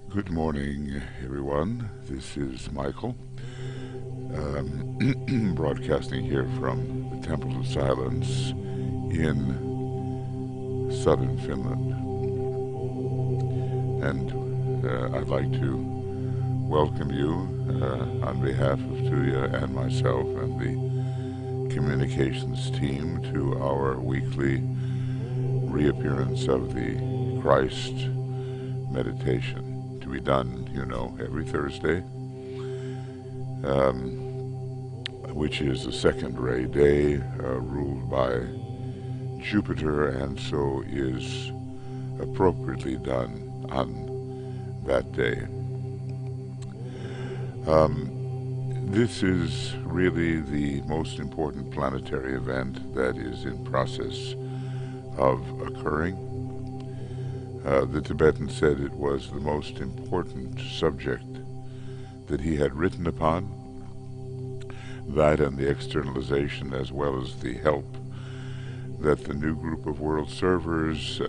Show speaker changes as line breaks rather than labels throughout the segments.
Good morning, everyone. This is Michael, broadcasting here from the Temple of Silence in southern Finland. And I'd like to welcome you on behalf of Tuija and myself and the communications team to our weekly Reappearance of the Christ meditation, to be done, every Thursday, which is a second-ray day ruled by Jupiter, and so is appropriately done on that day. This is really the most important planetary event that is in process of occurring. The Tibetan said it was the most important subject that he had written upon, that and the externalization as well as the help that the new group of world servers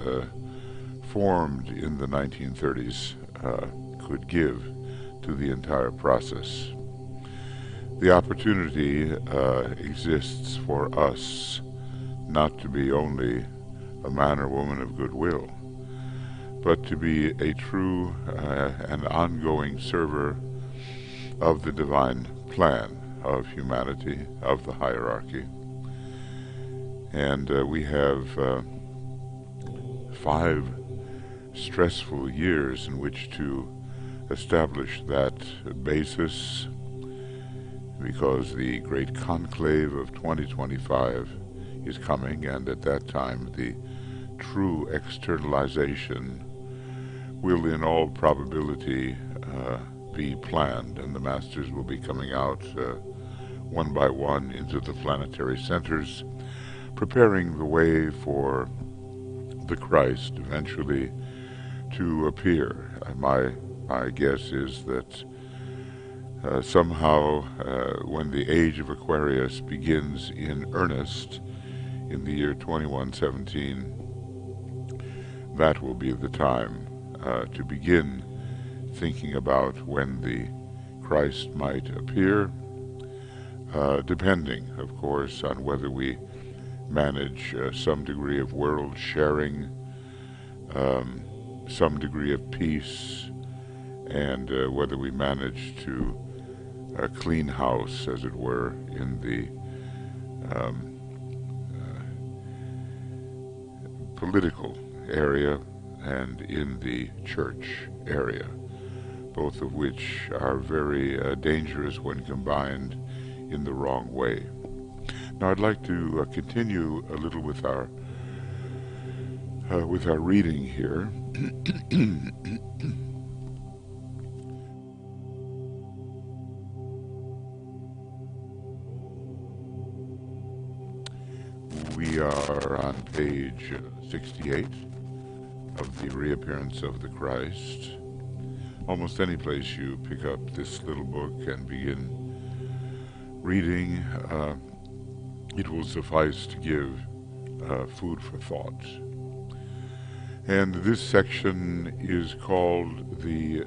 formed in the 1930s could give to the entire process. The opportunity exists for us not to be only a man or woman of goodwill, but to be a true and ongoing server of the divine plan of humanity, of the hierarchy. And we have 5 stressful years in which to establish that basis, because the great conclave of 2025 is coming, and at that time the true externalization will in all probability be planned, and the masters will be coming out one by one into the planetary centers, preparing the way for the Christ eventually to appear. My guess is that Somehow, when the age of Aquarius begins in earnest in the year 2117, that will be the time to begin thinking about when the Christ might appear, depending, of course, on whether we manage some degree of world sharing, some degree of peace, and whether we manage to clean house, as it were, in the political area and in the church area, both of which are very dangerous when combined in the wrong way. Now I'd like to continue a little with our reading here. We are on page 68 of the Reappearance of the Christ. Almost any place you pick up this little book and begin reading, it will suffice to give food for thought. And this section is called the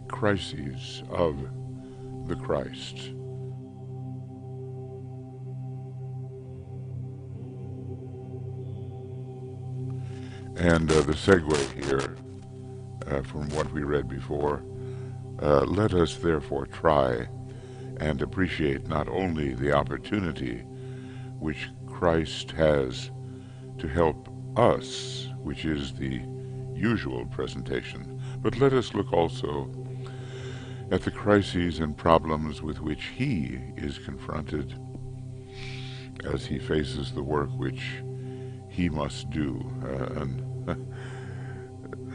Crises of the Christ. And the segue here from what we read before, let us therefore try and appreciate not only the opportunity which Christ has to help us, which is the usual presentation, but let us look also at the crises and problems with which he is confronted as he faces the work which he must do,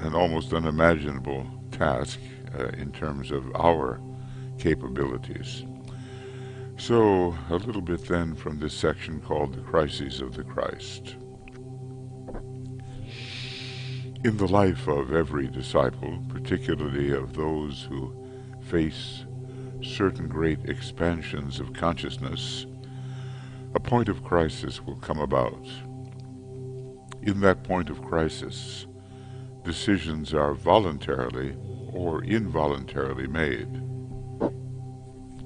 an almost unimaginable task in terms of our capabilities. So, a little bit then from this section called the Crises of the Christ. In the life of every disciple, particularly of those who face certain great expansions of consciousness, a point of crisis will come about. In that point of crisis, decisions are voluntarily or involuntarily made.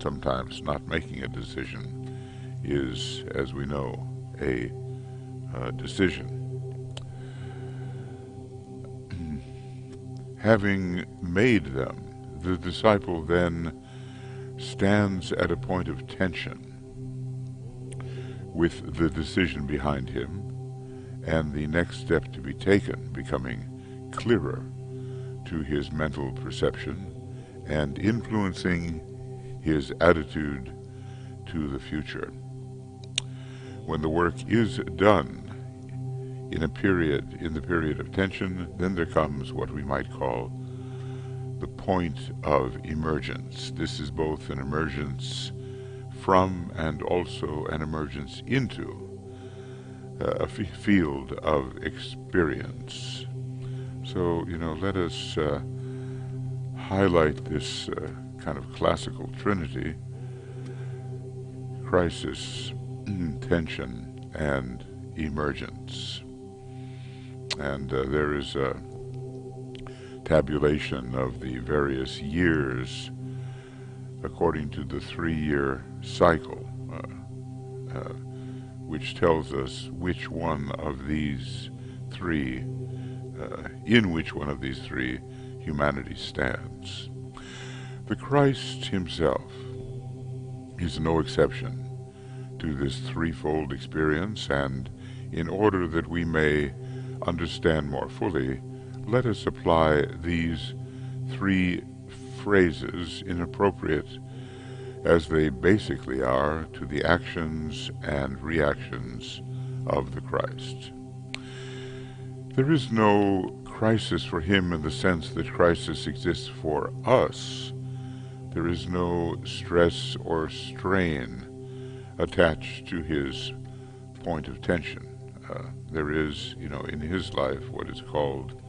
Sometimes not making a decision is, as we know, a decision. Having made them, the disciple then stands at a point of tension with the decision behind him and the next step to be taken becoming clearer to his mental perception and influencing his attitude to the future. When the work is done in the period of tension, then there comes what we might call the point of emergence. This is both an emergence from and also an emergence into a field of experience. So, let us highlight this kind of classical trinity: crisis, tension, and emergence. And there is a tabulation of the various years according to the 3-year cycle, which tells us which one of these three, in which one of these three humanity stands. The Christ himself is no exception to this threefold experience, and in order that we may understand more fully, let us apply these three phrases, inappropriate as they basically are, to the actions and reactions of the Christ. There is no crisis for him in the sense that crisis exists for us. There is no stress or strain attached to his point of tension. There is, in his life what is called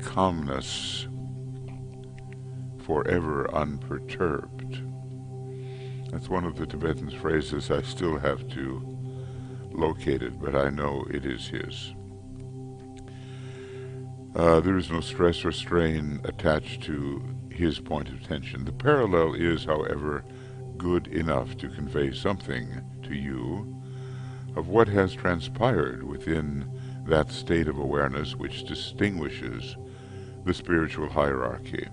calmness forever unperturbed. That's one of the Tibetan's phrases. I still have to locate it, but I know it is his. There is no stress or strain attached to his point of tension. The parallel is, however, good enough to convey something to you of what has transpired within that state of awareness which distinguishes the spiritual hierarchy.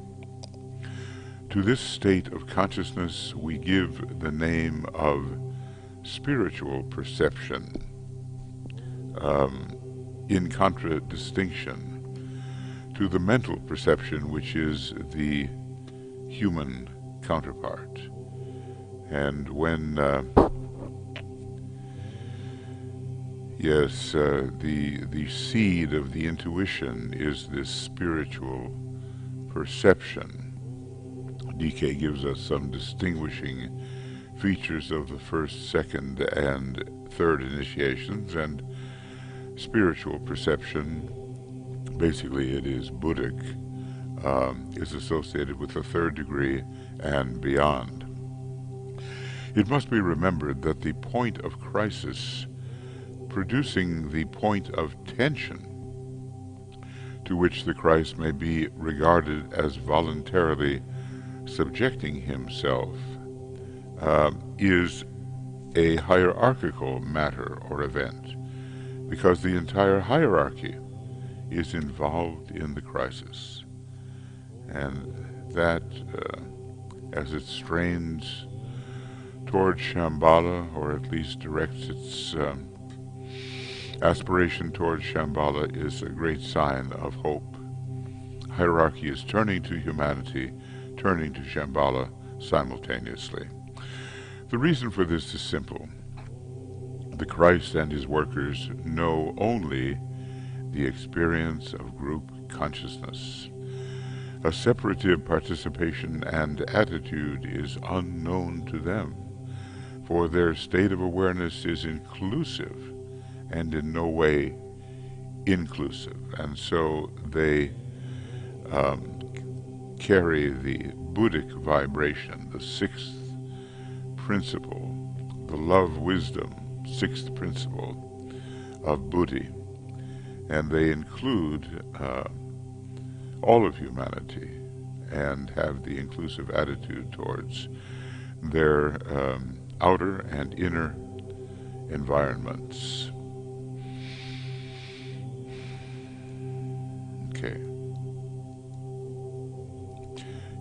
To this state of consciousness we give the name of spiritual perception, in contradistinction to the mental perception, which is the human counterpart. And when the seed of the intuition is this spiritual perception. DK gives us some distinguishing features of the first, second, and third initiations, and spiritual perception, basically it is Buddhic, is associated with the third degree and beyond. It must be remembered that the point of crisis producing the point of tension to which the Christ may be regarded as voluntarily subjecting himself is a hierarchical matter or event, because the entire hierarchy is involved in the crisis. And that, as it strains towards Shambhala, or at least directs its aspiration towards Shambhala, is a great sign of hope. Hierarchy is turning to humanity, turning to Shambhala simultaneously. The reason for this is simple. The Christ and his workers know only the experience of group consciousness. A separative participation and attitude is unknown to them, for their state of awareness is inclusive and in no way inclusive, and so they carry the Buddhic vibration, the sixth principle, the love-wisdom sixth principle of Buddhi, and they include all of humanity and have the inclusive attitude towards their outer and inner environments. Okay.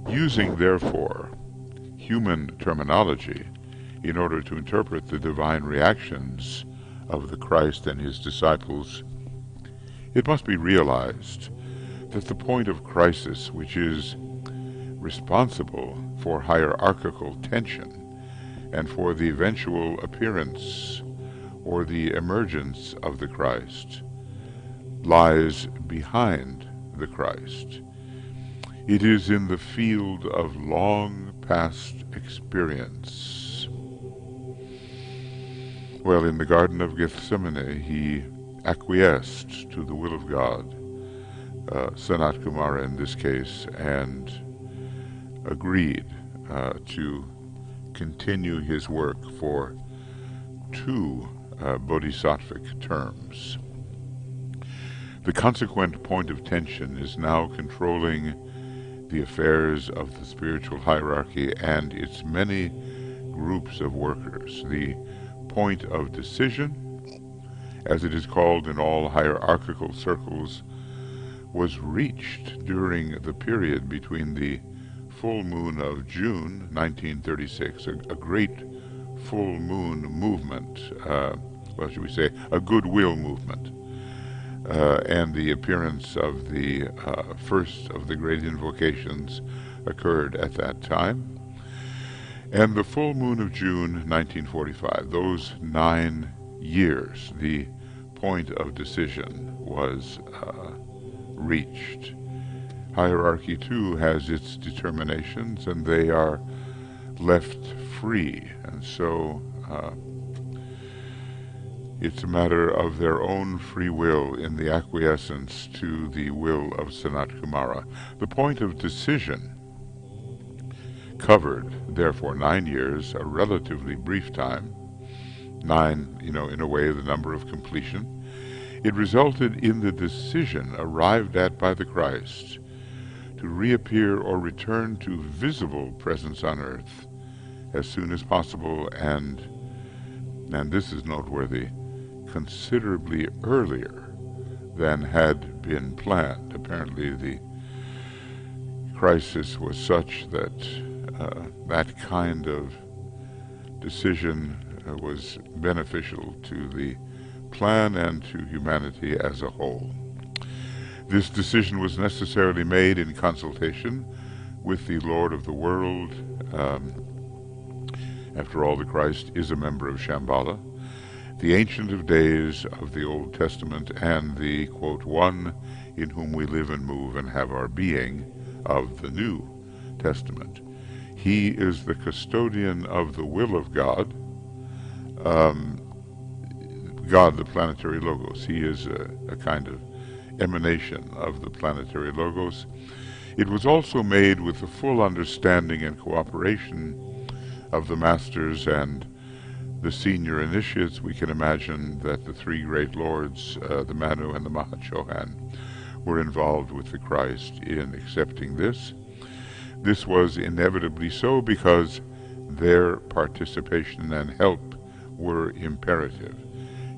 Using, therefore, human terminology in order to interpret the divine reactions of the Christ and his disciples, it must be realized that the point of crisis, which is responsible for hierarchical tension and for the eventual appearance or the emergence of the Christ, lies behind the Christ. It is in the field of long past experience. Well, in the Garden of Gethsemane, he acquiesced to the will of God, Sanat Kumara in this case, and agreed to continue his work for 2 bodhisattvic terms. The consequent point of tension is now controlling the affairs of the spiritual hierarchy and its many groups of workers. The point of decision, as it is called in all hierarchical circles, was reached during the period between the full moon of June 1936, a great full moon movement, well, should we say, a goodwill movement, and the appearance of the first of the great invocations occurred at that time. And the full moon of June 1945, those 9 years, the point of decision was reached. Hierarchy too has its determinations, and they are left free, and so it's a matter of their own free will in the acquiescence to the will of Sanat Kumara. The point of decision covered, therefore, 9 years, a relatively brief time, 9, in a way, the number of completion. It resulted in the decision arrived at by the Christ to reappear or return to visible presence on earth as soon as possible, and this is noteworthy, considerably earlier than had been planned. Apparently the crisis was such that that kind of decision was beneficial to the plan and to humanity as a whole. This decision was necessarily made in consultation with the Lord of the world. After all, the Christ is a member of Shambhala, the Ancient of Days of the Old Testament, and the, quote, one in whom we live and move and have our being of the New Testament. He is the custodian of the will of God, God, the planetary logos. He is a kind of emanation of the planetary logos. It was also made with the full understanding and cooperation of the masters and the senior initiates. We can imagine that the three great lords, the Manu and the Mahachohan, were involved with the Christ in accepting this. This was inevitably so because their participation and help were imperative.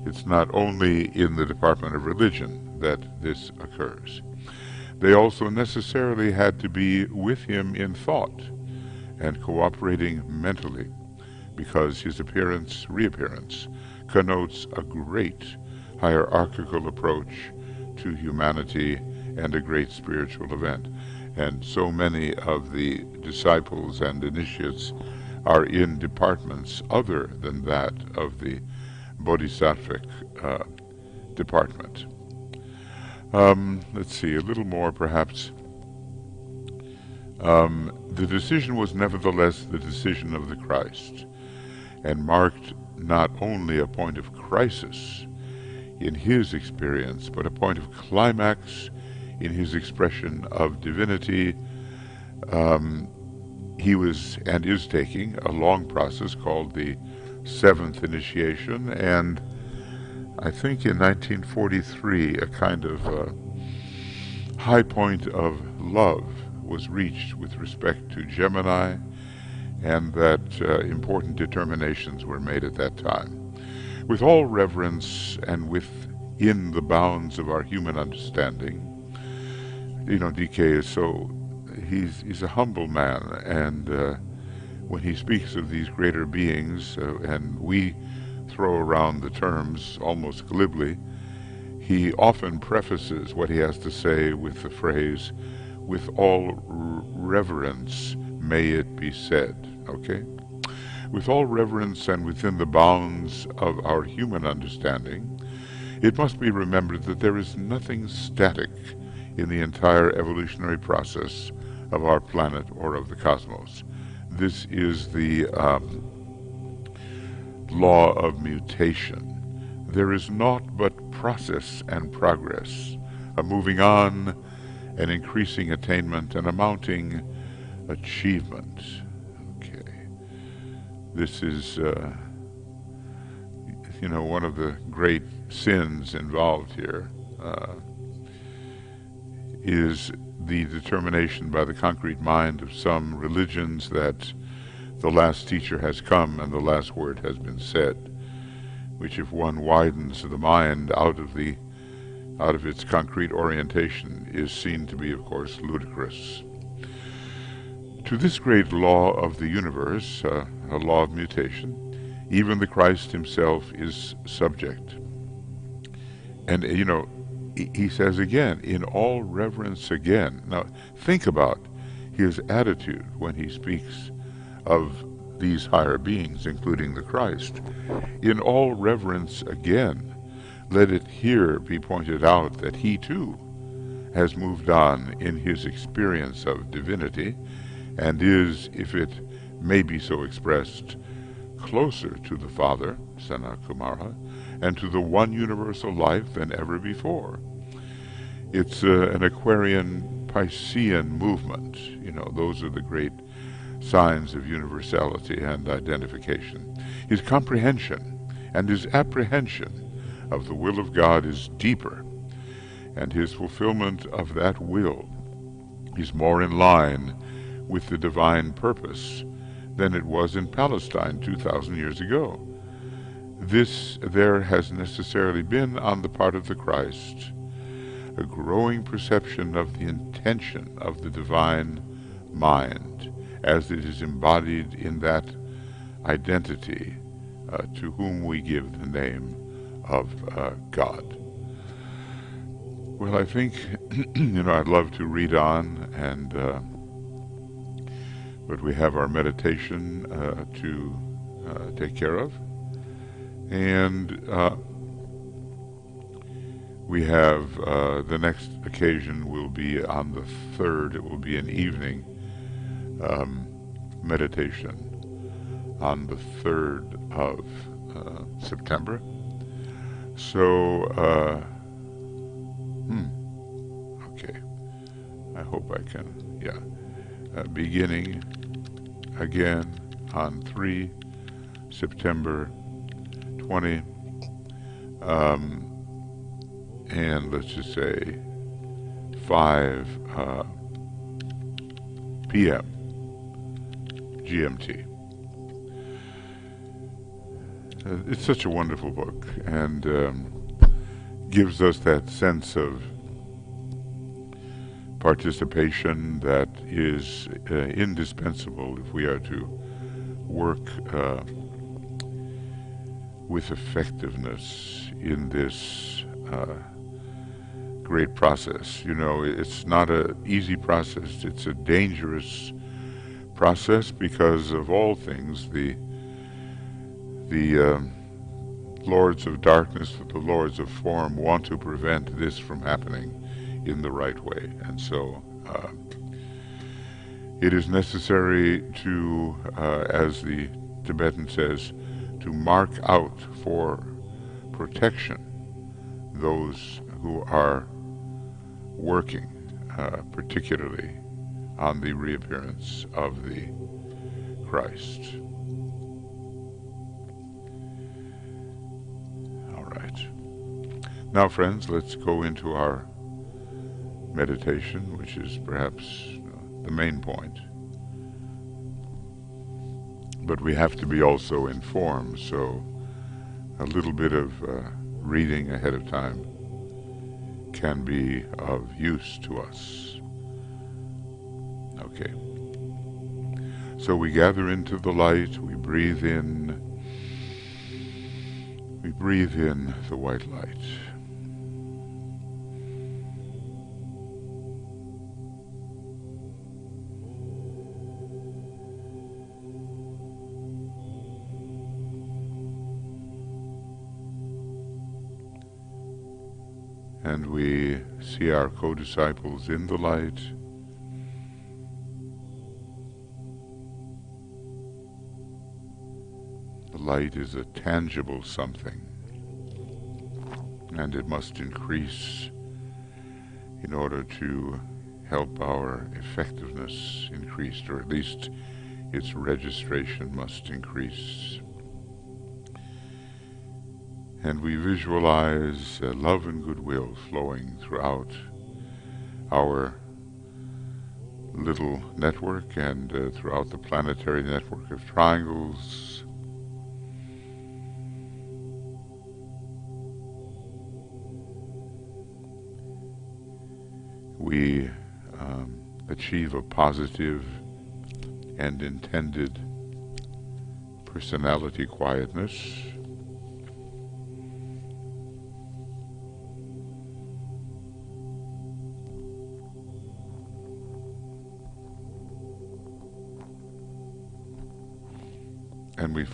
It's not only in the department of religion that this occurs. They also necessarily had to be with him in thought and cooperating mentally, because his reappearance, connotes a great hierarchical approach to humanity and a great spiritual event. And so many of the disciples and initiates are in departments other than that of the Bodhisattvic department. Let's see, a little more perhaps. The decision was nevertheless the decision of the Christ, and marked not only a point of crisis in his experience, but a point of climax in his expression of divinity. He was and is taking a long process called the seventh initiation, and I think in 1943 a kind of high point of love was reached with respect to Gemini, and that important determinations were made at that time. With all reverence and within the bounds of our human understanding, DK is so, he's a humble man, and when he speaks of these greater beings, and we throw around the terms almost glibly, he often prefaces what he has to say with the phrase, "With all reverence may it be said," okay? With all reverence and within the bounds of our human understanding, it must be remembered that there is nothing static in the entire evolutionary process of our planet or of the cosmos. This is the law of mutation. There is naught but process and progress, a moving on, an increasing attainment, and a mounting achievement. Okay. This is, one of the great sins involved here is the determination by the concrete mind of some religions that the last teacher has come and the last word has been said, which, if one widens the mind out of its concrete orientation, is seen to be, of course, ludicrous. To this great law of the universe, a law of mutation, even the Christ himself is subject. And, he says again, in all reverence again. Now, think about his attitude when he speaks of these higher beings, including the Christ. In all reverence again, let it here be pointed out that he too has moved on in his experience of divinity, and is, if it may be so expressed, closer to the Father, Sanat Kumara, and to the one universal life than ever before. It's an Aquarian Piscean movement. Those are the great signs of universality and identification. His comprehension and his apprehension of the will of God is deeper, and his fulfillment of that will is more in line with the divine purpose than it was in Palestine 2,000 years ago. There has necessarily been on the part of the Christ a growing perception of the intention of the divine mind as it is embodied in that identity to whom we give the name of God. Well, I think, I'd love to read on, but we have our meditation to take care of. And we have the next occasion will be on the 3rd. It will be an evening meditation on the 3rd of September. So, okay. I hope I can, beginning again on 3 September 20, and let's just say 5 p.m. GMT. It's such a wonderful book, and gives us that sense of participation that is indispensable if we are to work with effectiveness in this great process. It's not an easy process. It's a dangerous process because of all things. The lords of darkness, the lords of form, want to prevent this from happening in the right way. And so it is necessary to, as the Tibetan says, to mark out for protection those who are working, particularly on the reappearance of the Christ. All right. Now, friends, let's go into our meditation, which is perhaps the main point. But we have to be also informed, so a little bit of reading ahead of time can be of use to us. Okay. So we gather into the light, we breathe in the white light. And we see our co-disciples in the light. The light is a tangible something, and it must increase in order to help our effectiveness increase, or at least its registration must increase. And we visualize love and goodwill flowing throughout our little network and throughout the planetary network of triangles. We achieve a positive and intended personality quietness. And we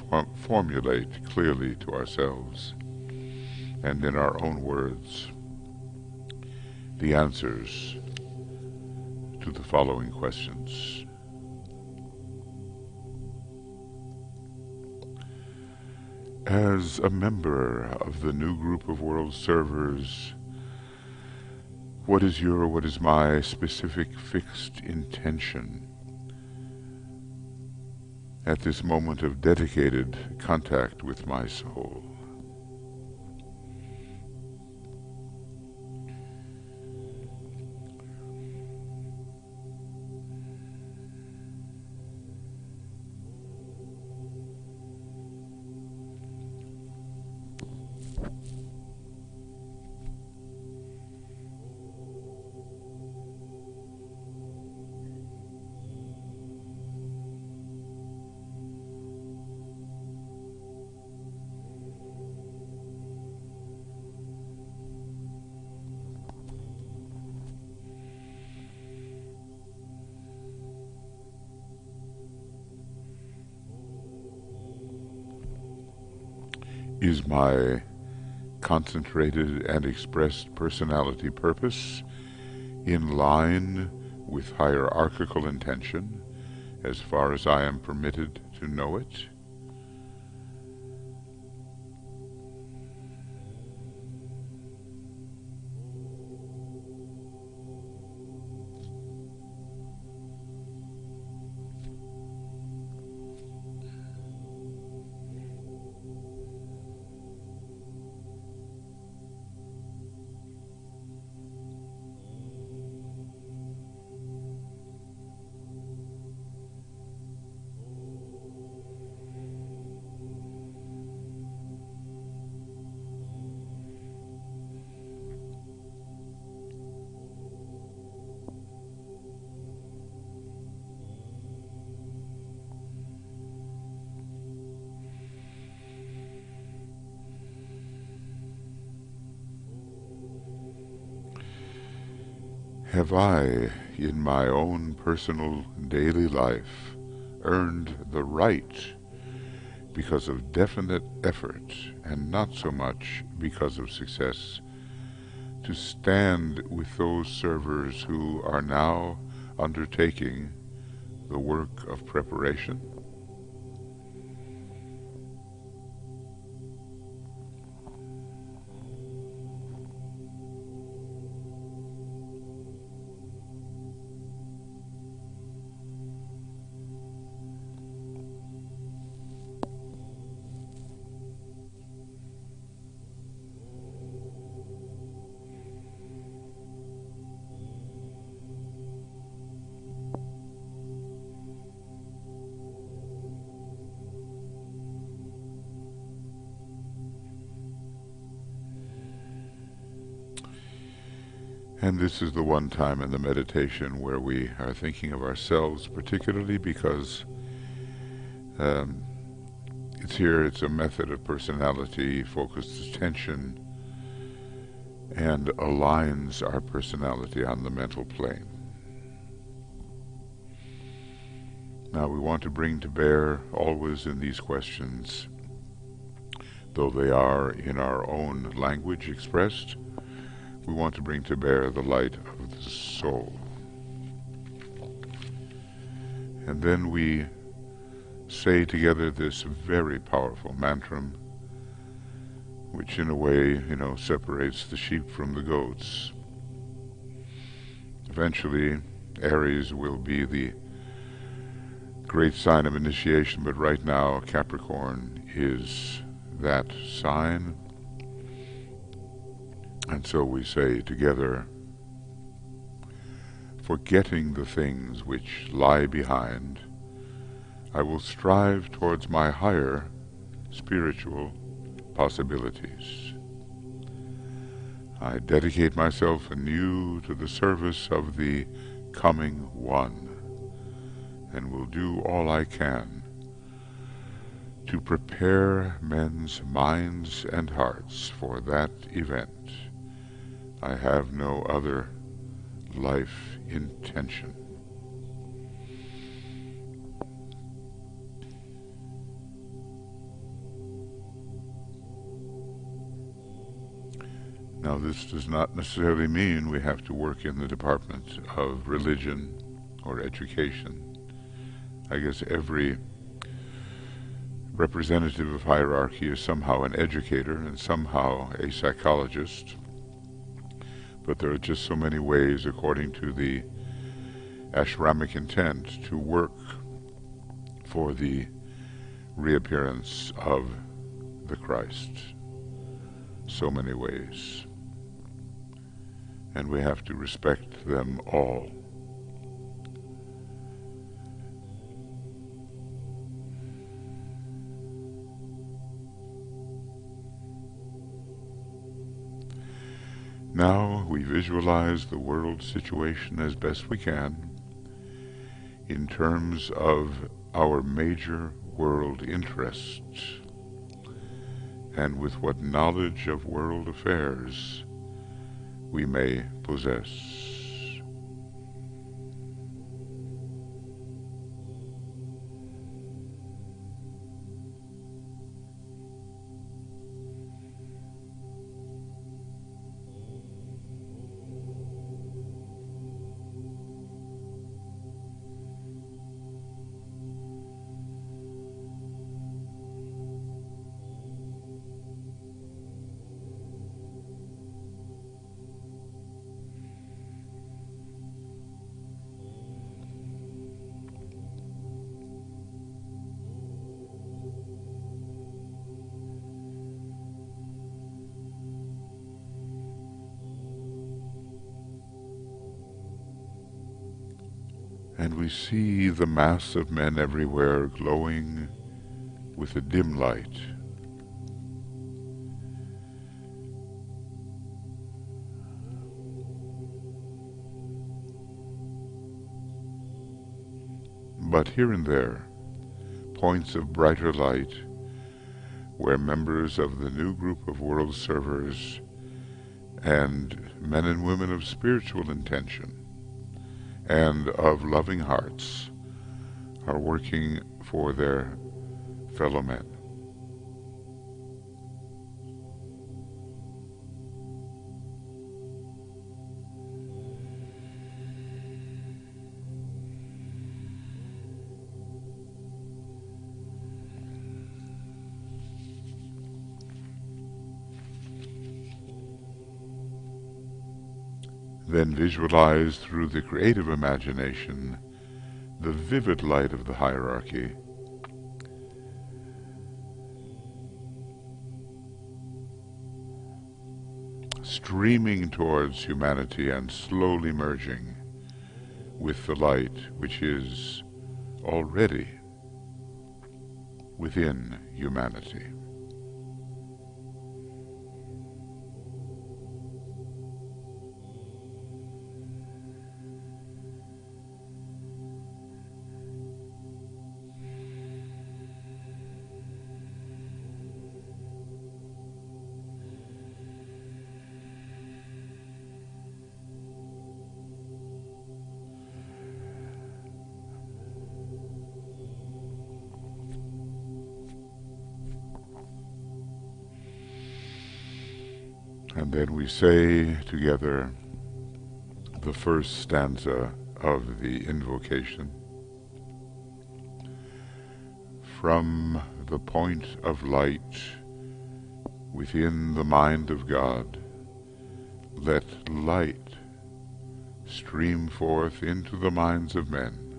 formulate clearly to ourselves and in our own words the answers to the following questions. As a member of the new group of world servers, what is my specific fixed intention at this moment of dedicated contact with my soul. Is my concentrated and expressed personality purpose in line with hierarchical intention as far as I am permitted to know it? Have I, in my own personal daily life, earned the right, because of definite effort and not so much because of success, to stand with those servers who are now undertaking the work of preparation? And this is the one time in the meditation where we are thinking of ourselves, particularly because it's a method of personality-focused attention and aligns our personality on the mental plane. Now we want to bring to bear always in these questions, though they are in our own language expressed, we want to bring to bear the light of the soul. And then we say together this very powerful mantra, which in a way, separates the sheep from the goats. Eventually, Aries will be the great sign of initiation, but right now Capricorn is that sign. And so we say together, forgetting the things which lie behind, I will strive towards my higher spiritual possibilities. I dedicate myself anew to the service of the coming One, and will do all I can to prepare men's minds and hearts for that event. I have no other life intention. Now, this does not necessarily mean we have to work in the department of religion or education. I guess every representative of hierarchy is somehow an educator and somehow a psychologist. But there are just so many ways, according to the ashramic intent, to work for the reappearance of the Christ. So many ways. And we have to respect them all. Now we visualize the world situation as best we can in terms of our major world interests and with what knowledge of world affairs we may possess. And we see the mass of men everywhere glowing with a dim light. But here and there, points of brighter light where members of the new group of world servers and men and women of spiritual intention and of loving hearts are working for their fellow men. Then visualize through the creative imagination the vivid light of the hierarchy, streaming towards humanity and slowly merging with the light which is already within humanity. And then we say together the first stanza of the invocation. From the point of light within the mind of God, let light stream forth into the minds of men.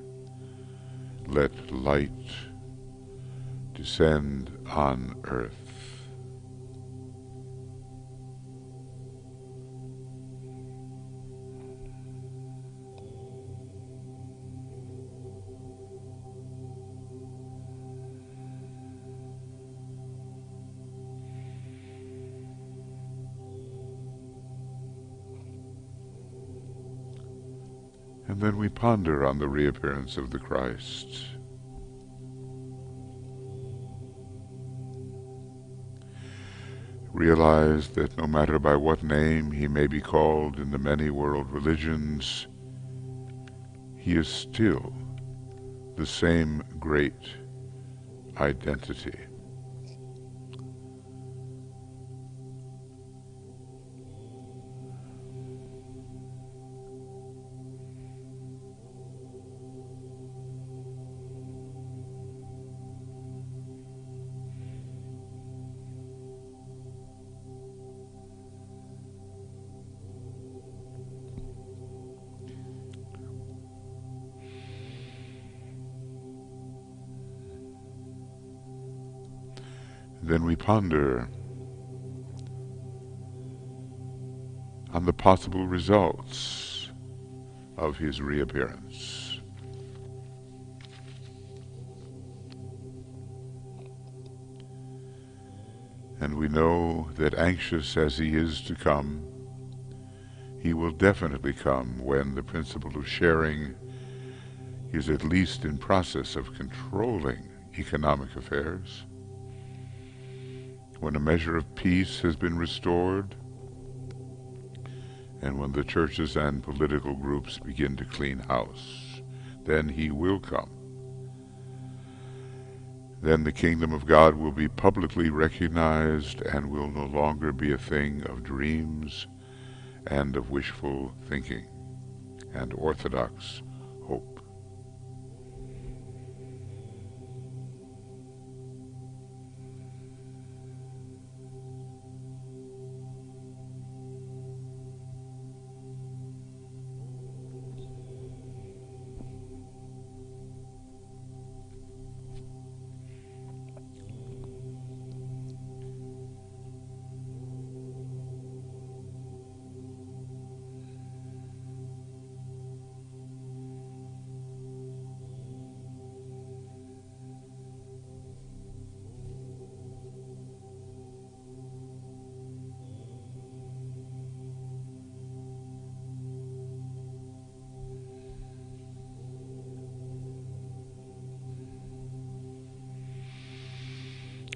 Let light descend on earth. And then we ponder on the reappearance of the Christ. Realize that no matter by what name he may be called in the many world religions, he is still the same great identity. Then we ponder on the possible results of his reappearance. And we know that anxious as he is to come, he will definitely come when the principle of sharing is at least in process of controlling economic affairs, when a measure of peace has been restored, and when the churches and political groups begin to clean house. Then he will come. Then the kingdom of God will be publicly recognized and will no longer be a thing of dreams and of wishful thinking and orthodox hope.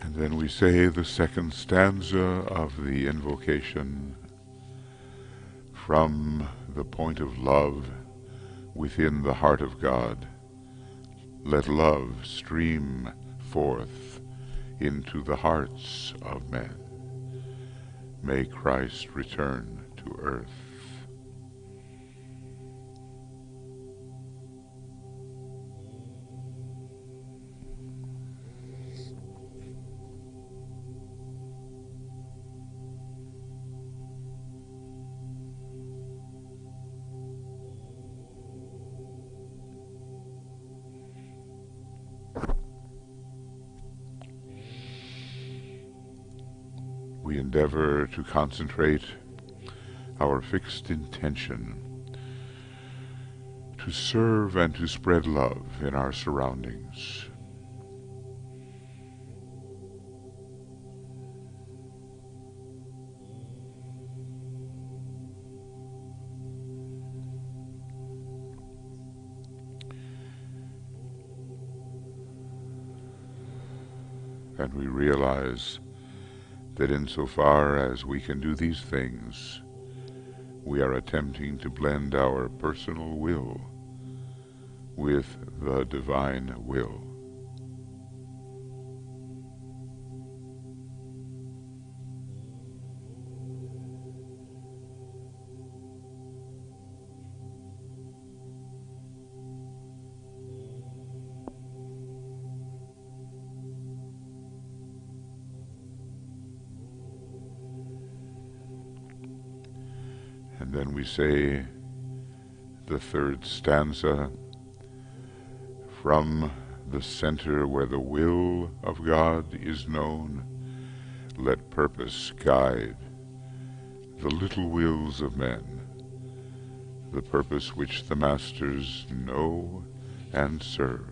And then we say the second stanza of the invocation from the point of love within the heart of God. Let love stream forth into the hearts of men. May Christ return to earth. We endeavor to concentrate our fixed intention to serve and to spread love in our surroundings. And we realize that insofar as we can do these things, we are attempting to blend our personal will with the divine will. And then we say the third stanza from the center where the will of God is known. Let purpose guide the little wills of men, the purpose which the masters know and serve.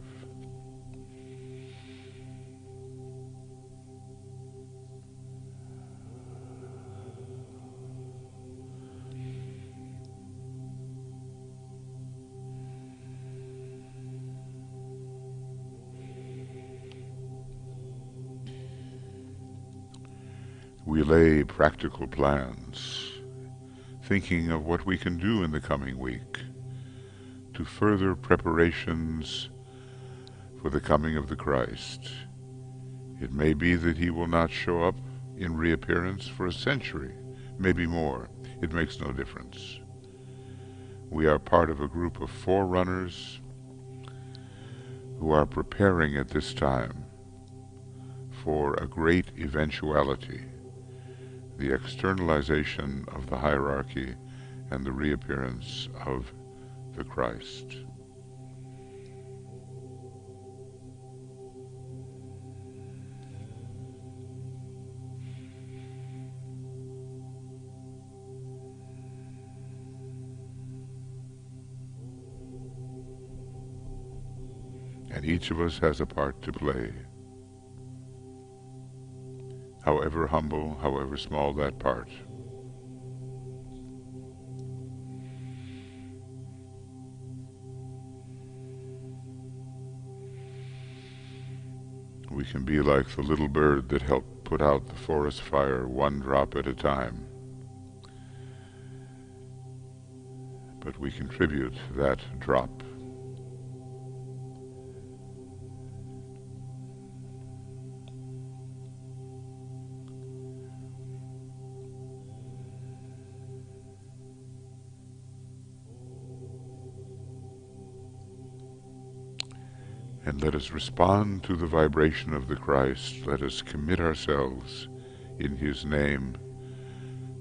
We lay practical plans, thinking of what we can do in the coming week to further preparations for the coming of the Christ. It may be that he will not show up in reappearance for a century, maybe more. It makes no difference. We are part of a group of forerunners who are preparing at this time for a great eventuality, the externalization of the hierarchy and the reappearance of the Christ. And each of us has a part to play. However humble, however small that part. We can be like the little bird that helped put out the forest fire one drop at a time. But we contribute that drop. And let us respond to the vibration of the Christ. Let us commit ourselves in His name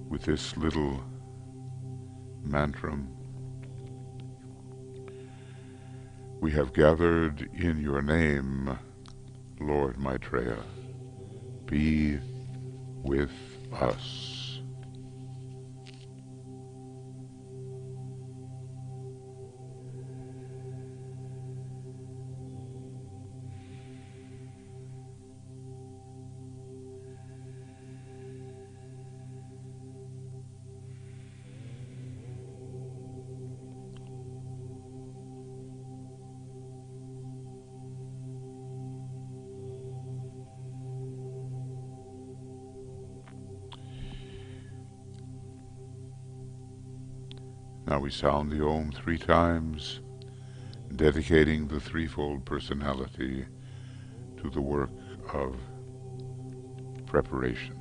with this little mantra. We have gathered in your name, Lord Maitreya. Be with us. Now we sound the Om 3 times, dedicating the threefold personality to the work of preparation.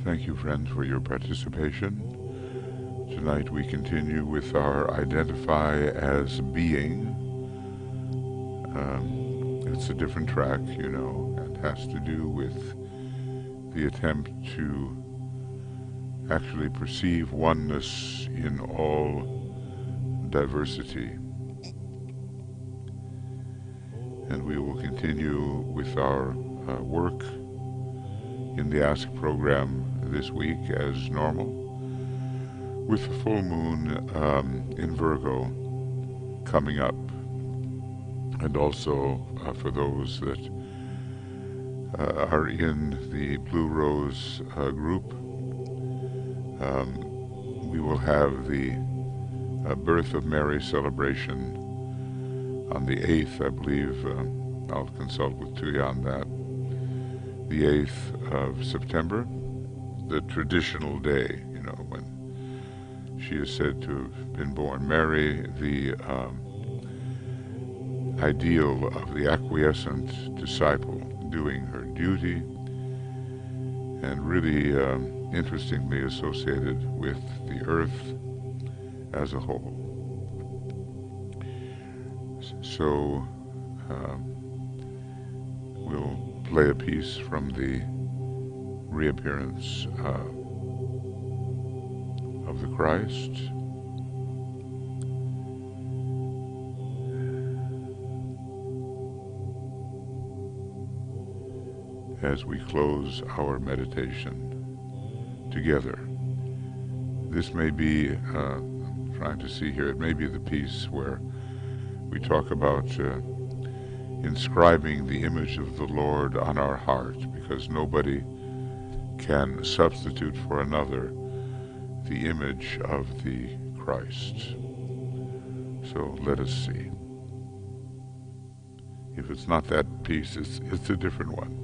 Thank you, friends, for your participation. Tonight we continue with our Identify as Being. It's a different track, you know, and has to do with the attempt to actually perceive oneness in all diversity. And we will continue with our work in the Ask program this week as normal, with the full moon in Virgo coming up, and also for those that are in the Blue Rose group, we will have the Birth of Mary celebration on the 8th, I believe. I'll consult with Tuya on that. The 8th of September, the traditional day, you know, when she is said to have been born. Mary, the ideal of the acquiescent disciple, doing her duty, and really interestingly associated with the earth as a whole. So we'll play a piece from the Reappearance of the Christ. As we close our meditation together. This may be, I'm trying to see here, it may be the piece where we talk about inscribing the image of the Lord on our heart, because nobody can substitute for another the image of the Christ. So let us see. If it's not that peace, it's a different one.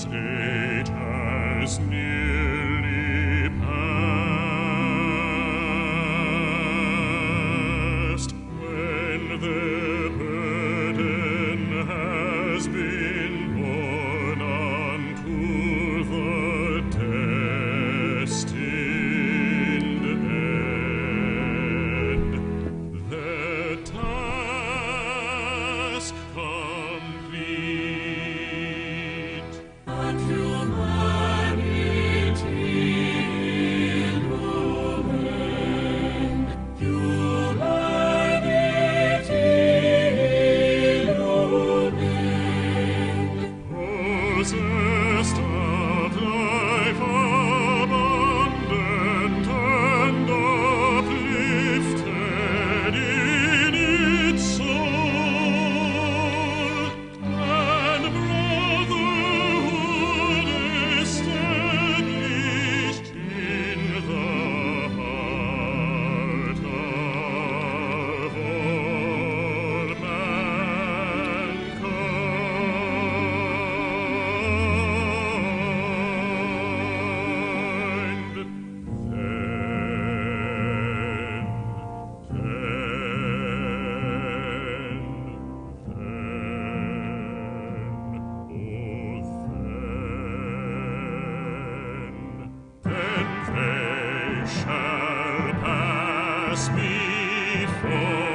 Age has nearly passed, when the burden has been borne unto the destined end, the task complete. Possessed of life abundant and uplifted in its soul, and brotherhood established in the heart of all mankind. Then they shall pass before